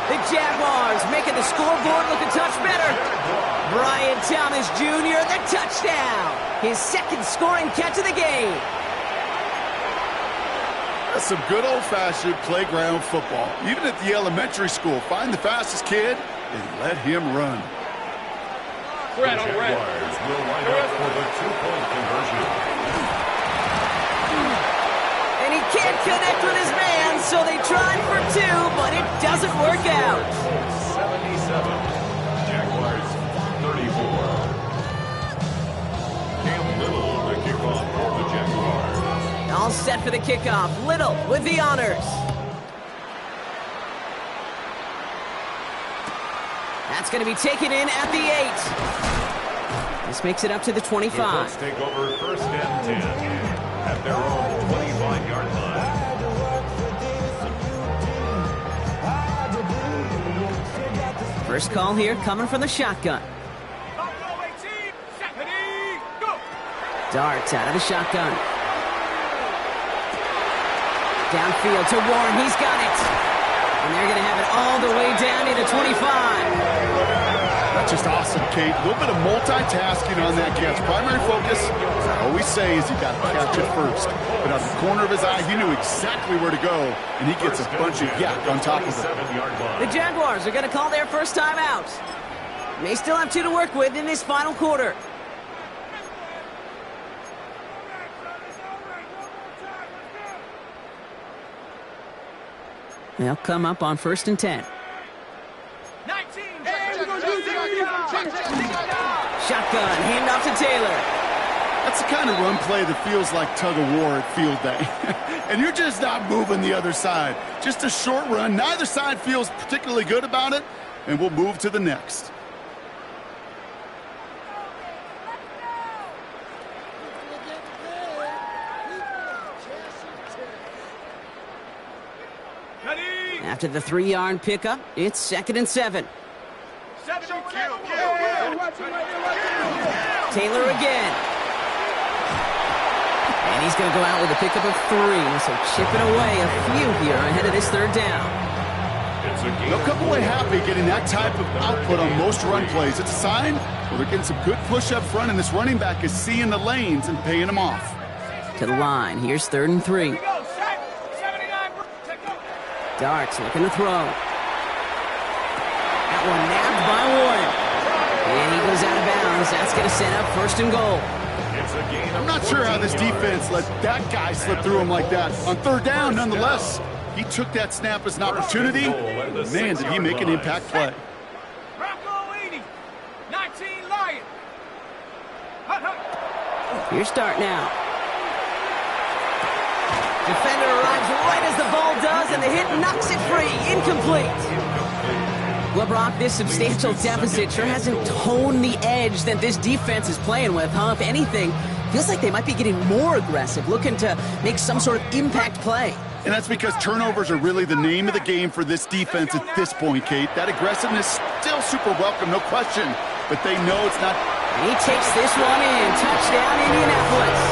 S1: The Jaguars making the scoreboard look a touch better. Brian Thomas Jr., the touchdown. His second scoring catch of the game.
S2: That's some good old-fashioned playground football. Even at the elementary school, find the fastest kid and let him run.
S4: The Jaguars will line up for the two-point conversion.
S1: And he can't connect with his man, so they tried for two, but it doesn't work out.
S4: 77. Jaguars 34. Cam Little, the kickoff for the Jaguars.
S1: All set for the kickoff. Little with the honors. That's going to be taken in at the 8. This makes it up to the 25.
S4: The Colts take over first and 10 at their own 25-yard line.
S1: First call here coming from the shotgun. Darts out of the shotgun. Downfield to Warren. He's got it. And they're going to have it all the way down to the 25.
S2: That's just awesome, Kate. A little bit of multitasking on that catch. Primary focus, as I always say, is you got to catch it first. But out of the corner of his eye, he knew exactly where to go, and he gets a bunch of yak on top of it.
S1: The Jaguars are going to call their first time out. They still have 2 to work with in this final quarter. They'll come up on first and 10.
S3: 19.
S1: Shotgun, handoff to Taylor.
S2: That's the kind of run play that feels like tug-of-war at field day. And you're just not moving the other side. Just a short run. Neither side feels particularly good about it, and we'll move to the next.
S1: After the 3-yard pickup, it's second and 7. Taylor again. And he's going to go out with a pickup of 3, so chipping away a few here ahead of this third down.
S2: They'll come away happy getting that type of output on most run plays. It's a sign where they're getting some good push up front, and this running back is seeing the lanes and paying them off.
S1: To the line, here's third and 3. Darts looking to throw. That one nabbed by Warren. And he goes out of bounds. That's going to set up first and goal.
S2: I'm not sure how this defense let that guy slip through him like that. On third down, nonetheless, he took that snap as an opportunity. Man, did he make an impact play.
S3: Bronco 80. 19 Lion.
S1: Here's start now. Defender arrives right as the ball does, and the hit knocks it free. Incomplete. Well, Brock, this substantial deficit sure hasn't toned the edge that this defense is playing with, huh? If anything, feels like they might be getting more aggressive, looking to make some sort of impact play.
S2: And that's because turnovers are really the name of the game for this defense at this point, Kate. That aggressiveness still super welcome, no question. But they know it's not.
S1: And he takes this one in. Touchdown, Indianapolis.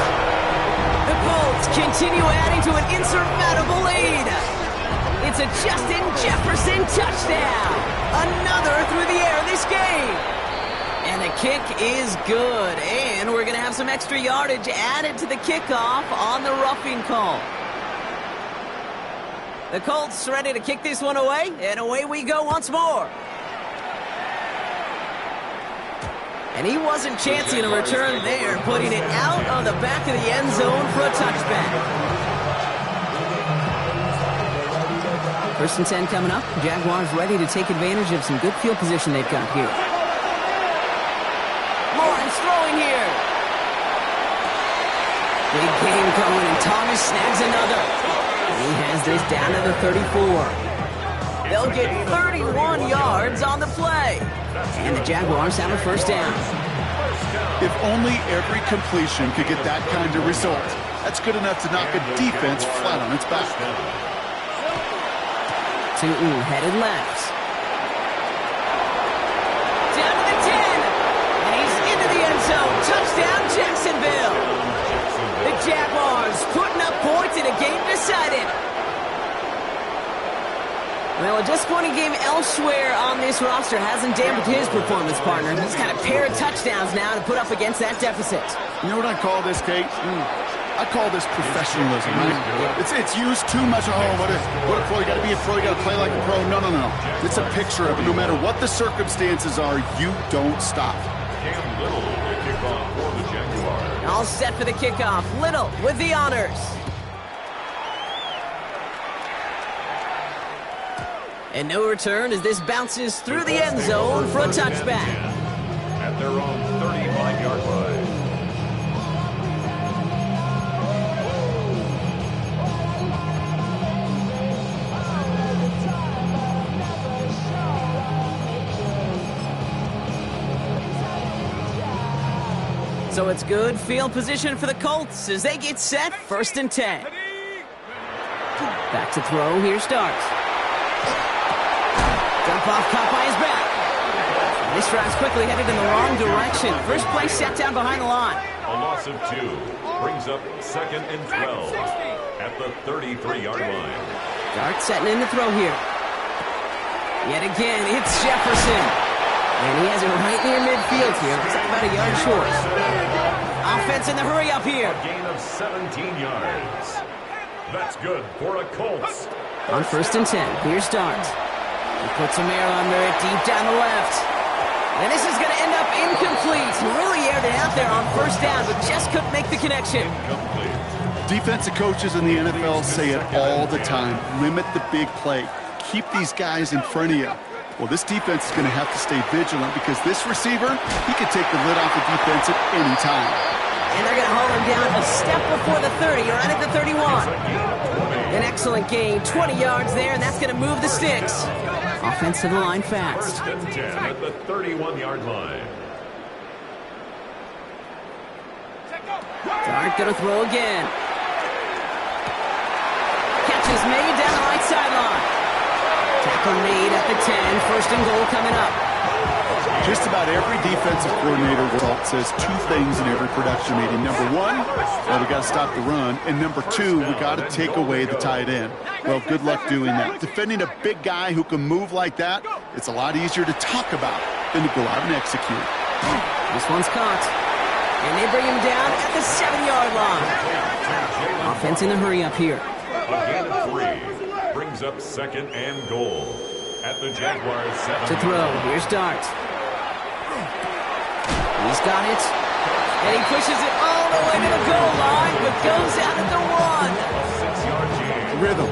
S1: The Colts continue adding to an insurmountable lead. It's a Justin Jefferson touchdown. Another through the air this game. And the kick is good. And we're going to have some extra yardage added to the kickoff on the roughing call. The Colts ready to kick this one away. And away we go once more. And he wasn't chancing a return there, putting it out of the back of the end zone for a touchback. First and 10 coming up. Jaguars ready to take advantage of some good field position they've got here. Lawrence throwing here. Big game going, and Thomas snags another. He has this down to the 34. They'll get 31 yards on the play. And the Jaguars have a first down.
S2: If only every completion could get that kind of result. That's good enough to knock a defense flat on its back.
S1: Tootin headed left. Down to the 10. And he's into the end zone. Touchdown, Jacksonville. The Jaguars putting up points in a game decided. Well, a disappointing game elsewhere on this roster hasn't dampened his performance, partner. He's got a pair of touchdowns now to put up against that deficit.
S2: You know what I call this, Kate? I call this professionalism, right? It's used too much. Oh, what a pro. You got to be a pro. You got to play like a pro. No. It's a picture of it. No matter what the circumstances are, you don't stop.
S4: Cam Little to kick off for the Jaguars.
S1: All set for the kickoff. Little with the honors. And no return as this bounces through the end zone for a touchback.
S4: At their own 35-yard line.
S1: So it's good field position for the Colts as they get set, 1st and 10. Back to throw, here starts. Dump off, caught by his back. And this drive's quickly headed in the wrong direction. First play set down behind the line.
S4: A loss of 2 brings up 2nd and 12 at the 33-yard line.
S1: Dart setting in the throw here. Yet again, it's Jefferson. And he has it right near midfield here. It's about a yard short. Offense in the hurry up here.
S4: A gain of 17 yards. That's good for a Colts.
S1: On 1st and 10, here's Dart. He puts a mirror under it deep down the left. And this is going to end up incomplete. He really aired it out there on 1st down, but just couldn't make the connection.
S4: Incomplete.
S2: Defensive coaches in the NFL say it all the time. Limit the big play. Keep these guys in front of you. Well, this defense is going to have to stay vigilant because this receiver, he can take the lid off the defense at any time.
S1: And they're going to haul him down a step before the 30, right at the 31. An excellent gain, 20 yards there, and that's going to move the sticks. Offense to the line fast.
S4: 1st and 10 at the 31-yard line.
S1: Dart going to throw again. Catch is made down the right sideline. Tackle made at the 10. 1st and goal coming up.
S2: Just about every defensive coordinator says 2 things in every production meeting. Number 1, well, we got to stop the run. And number 2, we got to take away the tight end. Well, good luck doing that. Defending a big guy who can move like that, it's a lot easier to talk about than to go out and execute.
S1: This one's caught. And they bring him down at the 7-yard line. Offense in the hurry up here.
S4: A gain of 3 brings up 2nd and goal at the Jaguars 7.
S1: To throw, here's Dart. He's got it. And he pushes it all the way to the goal line, but goes out at the 1.
S2: Rhythm.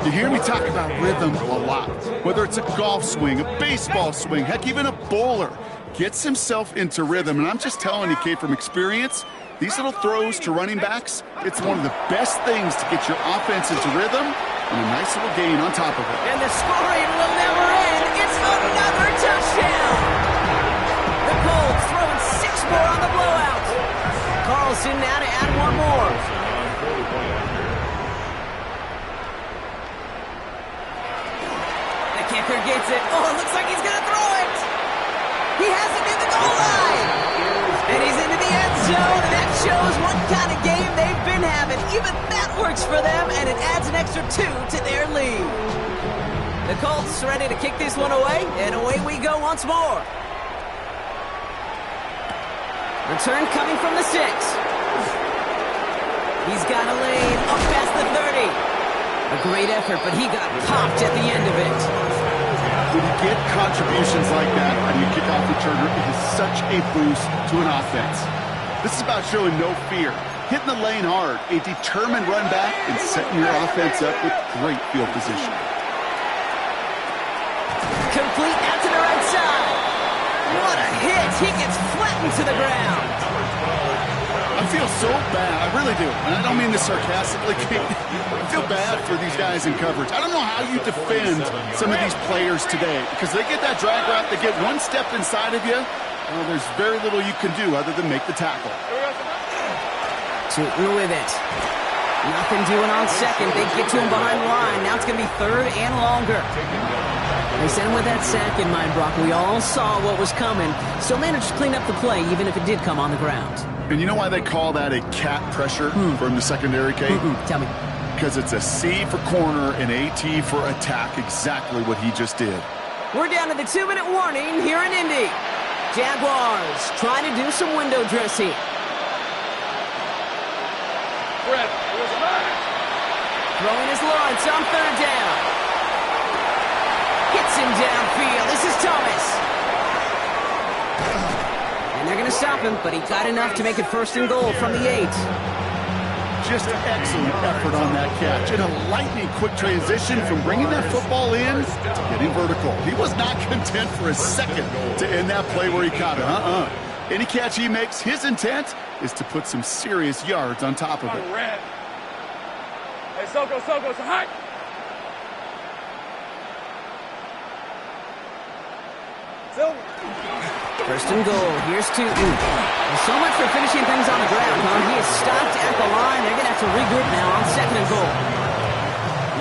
S2: You hear me talk about rhythm a lot. Whether it's a golf swing, a baseball swing, heck, even a bowler gets himself into rhythm. And I'm just telling you, Kate, from experience, these little throws to running backs, it's one of the best things to get your offense into rhythm and a nice little gain on top of it.
S1: And the scoring will never end. It's another touchdown. The Colts throwing 6 more on the blowout. Carlson now to add 1 more. The kicker gets it. Oh, it looks like he's going to throw it. He has it in the goal line. And he's into the end zone, and that shows what kind of game they've been having. Even that works for them, and it adds an extra 2 to their lead. The Colts ready to kick this one away, and away we go once more. Return coming from the 6. He's got a lane up past the 30. A great effort, but he got popped at the end of it.
S2: When you get contributions like that on your kickoff returner, it is such a boost to an offense. This is about showing no fear, hitting the lane hard, a determined run back, and setting your offense up with great field position.
S1: Complete out to the right side. What a hit. He gets flattened to the ground.
S2: I feel feel so bad. I really do. And I don't mean this sarcastically. I feel bad for these guys in coverage. I don't know how you defend some of these players today because they get that drag route, they get one step inside of you. Well, there's very little you can do other than make the tackle.
S1: Tootin with it. Nothing doing on second. They get to him behind the line. Now it's going to be third and longer. They sent him with that sack in mind, Brock. We all saw what was coming. Still managed to clean up the play, even if it did come on the ground.
S2: And you know why they call that a cat pressure from the secondary, Kate?
S1: Tell me.
S2: Because it's a C for corner and AT for attack, exactly what he just did.
S1: We're down to the 2-minute warning here in Indy. Jaguars trying to do some window dressing. Throwing his Lawrence on third down. Hits him downfield. This is Thomas. And they're going to stop him, but he got enough to make it first and goal from the 8.
S2: Just excellent effort on that catch. And a lightning quick transition from bringing that football in to getting vertical. He was not content for a second to end that play where he caught it. Any catch he makes, his intent is to put some serious yards on top of it.
S3: Hey, Soko, it's a hike.
S1: First and goal. Here's Tootin. Well, so much for finishing things on the ground, huh? He is stopped at the line. They're going to have to regroup now on second and goal.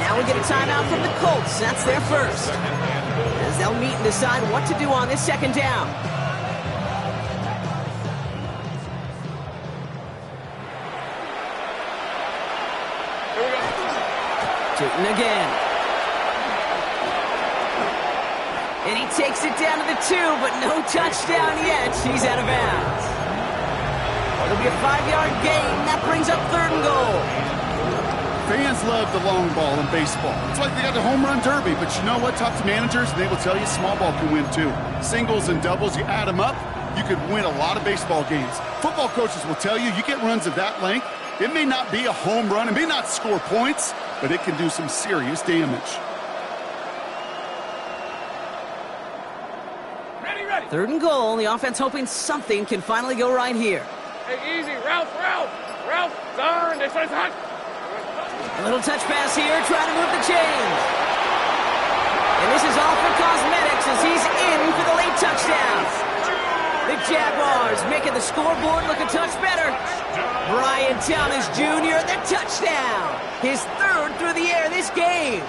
S1: Now we get a timeout from the Colts. That's their first. As they'll meet and decide what to do on this second down. Tootin again. And he takes it down to the 2, but no touchdown yet. He's out of bounds. It'll be a 5-yard gain. That brings up third and goal.
S2: Fans love the long ball in baseball. It's like they got the home run derby, but you know what? Talk to managers, and they will tell you small ball can win too. Singles and doubles, you add them up, you could win a lot of baseball games. Football coaches will tell you, you get runs of that length, it may not be a home run, it may not score points, but it can do some serious damage.
S3: Ready.
S1: Third and goal. The offense hoping something can finally go right here.
S3: Hey, easy. Ralph. Turn. They say hot.
S1: A little touch pass here, trying to move the chains. And this is all for cosmetics as he's in for the late touchdown. The Jaguars making the scoreboard look a touch better. Brian Thomas Jr., the touchdown. His third through the air this game.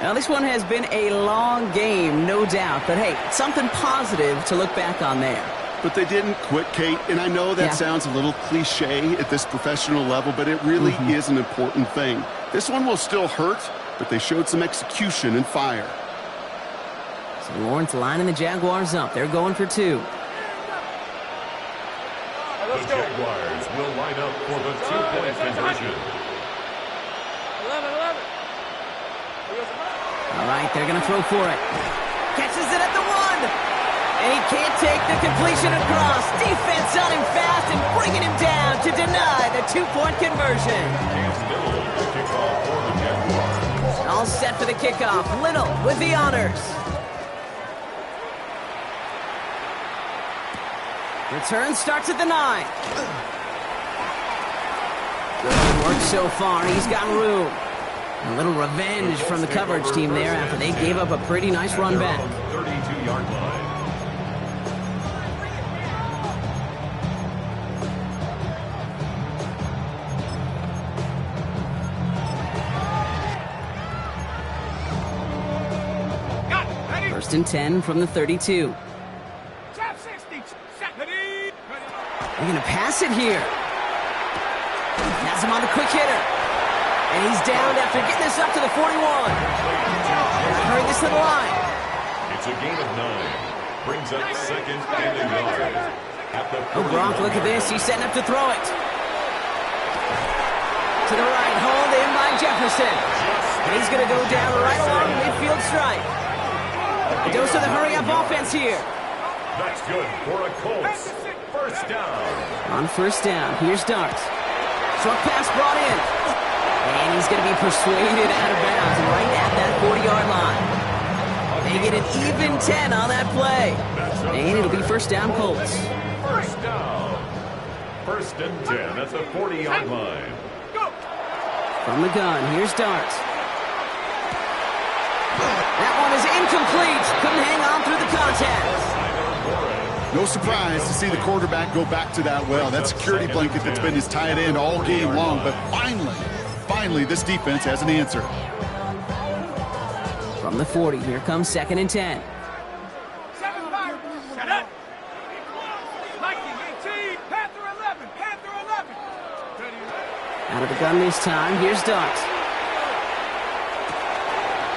S1: Now, this one has been a long game, no doubt. But, hey, something positive to look back on there.
S2: But they didn't quit, Kate. And I know that sounds a little cliche at this professional level, but it really is an important thing. This one will still hurt, but they showed some execution and fire.
S1: So Lawrence lining the Jaguars up. They're going for 2.
S4: The Jaguars will line up for the 2-point conversion.
S3: 11.
S1: All right, they're going to throw for it. Catches it at the 1. And he can't take the completion across. Defense on him fast and bringing him down to deny the 2-point conversion.
S4: James Little, the kickoff for the Jaguars.
S1: All set for the kickoff. Little with the honors. Return starts at the 9. Good work so far. He's got room. A little revenge from the coverage team there after they gave up a pretty nice run back.
S4: 32-yard line.
S1: First and 10 from the 32.
S3: Top 60. Ready.
S1: They're going to pass it here. Has him on the quick hitter. And he's down after getting this up to the 41. Hurry this to the line.
S4: It's a gain of 9. Brings up second and a yard.
S1: Oh, Gronk, look at this. He's setting up to throw it. To the right, hauled in by Jefferson. And he's going to go down right along the midfield stripe. A dose of the hurry-up offense here.
S4: That's good for a Colts. First down.
S1: On first down, here's Dart. Short pass brought in. And he's going to be persuaded out of bounds right at that 40-yard line. They get an even 10 on that play. And it'll be first down Colts.
S4: First down. First and 10 at the 40-yard line.
S3: Go.
S1: From the gun, here's Dart. That one is incomplete. Couldn't hang on through the contact.
S2: No surprise to see the quarterback go back to that well. That security blanket that's been his tight end all game long. But finally, this defense has an answer.
S1: From the 40, here comes 2nd and 10.
S3: 7-5. Set up. Viking 18. Panther 11. Panther 11.
S1: Out of the gun this time, here's Dart.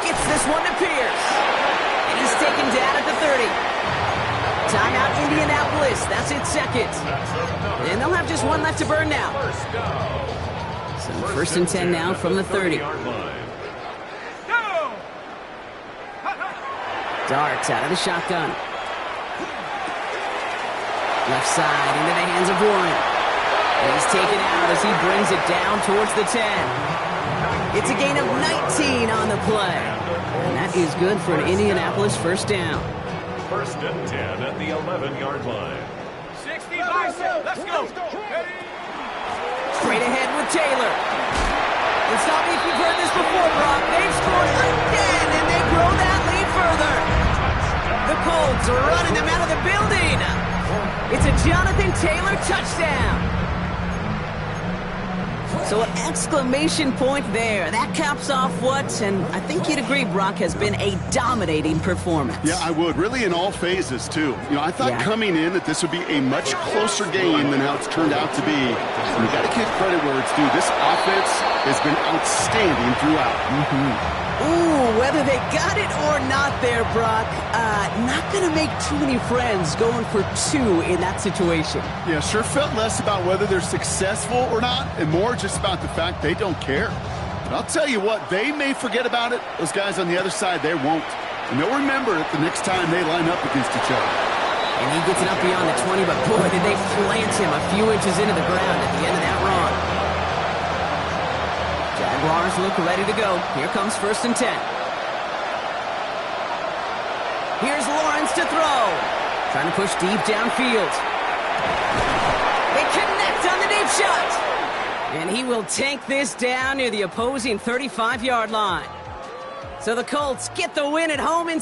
S1: Gets this one to Pierce. And he's taken down at the 30. Timeout Indianapolis. That's its second. And they'll have just one left to burn now. So first and 10 now from the 30. Darts out of the shotgun. Left side into the hands of Warren. And he's taken out as he brings it down towards the 10. It's a gain of 19 on the play. And that is good for an Indianapolis first down.
S4: First and 10 at the 11-yard line.
S3: 60 bicep. Let's go.
S1: Straight ahead with Taylor. And stop me if you've heard this before, Brock. They've scored again, and they grow that lead further. The Colts are running them out of the building. It's a Jonathan Taylor touchdown. So an exclamation point there. That caps off what, and I think you'd agree, Brock, has been a dominating performance.
S2: Yeah, I would. Really in all phases, too. I thought coming in that this would be a much closer game than how it's turned out to be. And you got to give credit where it's due. This offense has been outstanding throughout.
S1: Ooh, whether they got it or not there, Brock, not going to make too many friends going for two in that situation.
S2: Yeah, sure felt less about whether they're successful or not, and more just about the fact they don't care. But I'll tell you what, they may forget about it. Those guys on the other side, they won't. And they'll remember it the next time they line up against each other.
S1: And he gets it up beyond the 20, but boy, did they plant him a few inches into the ground at the end of that run. Jaguars look ready to go. Here comes first and 10. Here's Lawrence to throw. Trying to push deep downfield. They connect on the deep shot. And he will take this down near the opposing 35-yard line. So the Colts get the win at home in